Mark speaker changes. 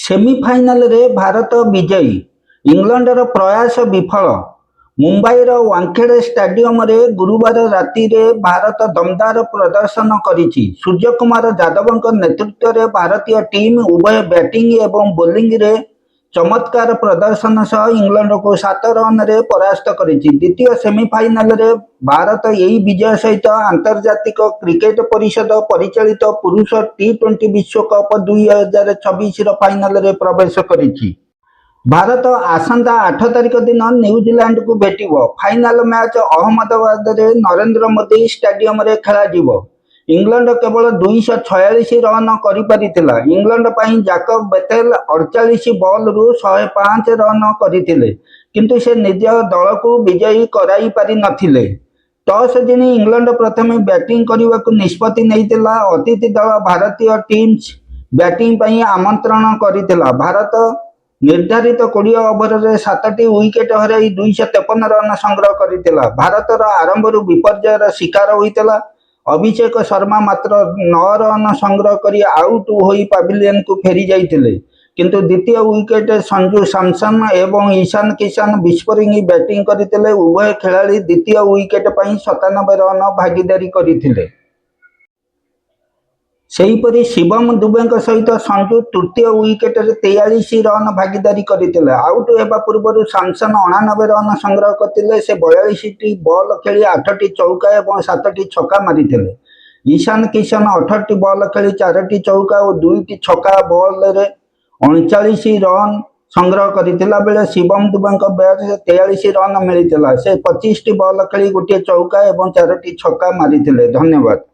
Speaker 1: Semi-final रे भारत विजयी, इंग्लैंडर प्रयास विफल। मुंबईर वानखेड़े स्टेडियम रे गुरुवार राति रे भारत दमदार प्रदर्शन करिछि। सूर्यकुमार यादव नेतृत्व रे भारतीय टीम उभय बैटिंग एवं बोलिंग रे चमत्कार प्रदर्शन सह इंग्लैंड को 7 रन रे परास्त करिछि। द्वितीय सेमिफाइनाल रे भारत यही विजय सहित आंतर्जातिक क्रिकेट परिषद परिचालित पुरुष टी20 विश्वकप 2026 फाइनाल रे प्रवेश करिछि। भारत आसंता 8 तारिख दिन न्यूजीलैंड को भेटिबो। फाइनाल मैच अहमदाबाद रे नरेंद्र मोदी स्टेडियम रे खेला जिवो। इंग्लैंड केवल 246 रन करिपारिथिला। इंग्लैंड पई जाकब बेथेल 48 बॉल रु 105 रन करिथिले, किंतु से निज दल को विजयी कराई पारि नथिले। टॉस जिणी इंग्लैंड प्रथमे बैटिंग करने को निष्पत्ति नैतिला। अतिथि दल भारतीय टीम्स बैटिंग पई आमंत्रण करिथिला। भारत निर्धारित 20 ओवर रे 7टी विकेट हराई 253 रन संग्रह करिथिला। भारतर आरंभरू विपर्ययर शिकार होइतिला। अभिषेक शर्मा मात्र 9 रन संग्रह करी आउट होई पवेलियन को फेरी जाइतिले, किंतु द्वितीय विकेट संजू सैमसन एवं ईशान किशन विस्फोरिंग बैटिंग करथिले। उभय खेलाड़ी द्वितीय विकेट पई 97 रन भागीदारी करथिले। सेहीपरि शिवम दुबे सहित संजू तृतीय विकेट 43 रन भागीदारी करथिले। आउट हेबा पूर्व सैमसन 89 रन संग्रह करथिले। से 42टी बॉल खेली 8टी चौका और 7टी छक्का मारिथिले। ईशान किशन 18टी बॉल खेली 4टी चौका और 2टी छक्का बॉल रे 39 रन संग्रह करथिला बेले शिवम दुबे बैट से 43 रन मिलिथिला। से 25टी बॉल खेली 1 चौका और 4टी छक्का मारिथिले। धन्यवाद।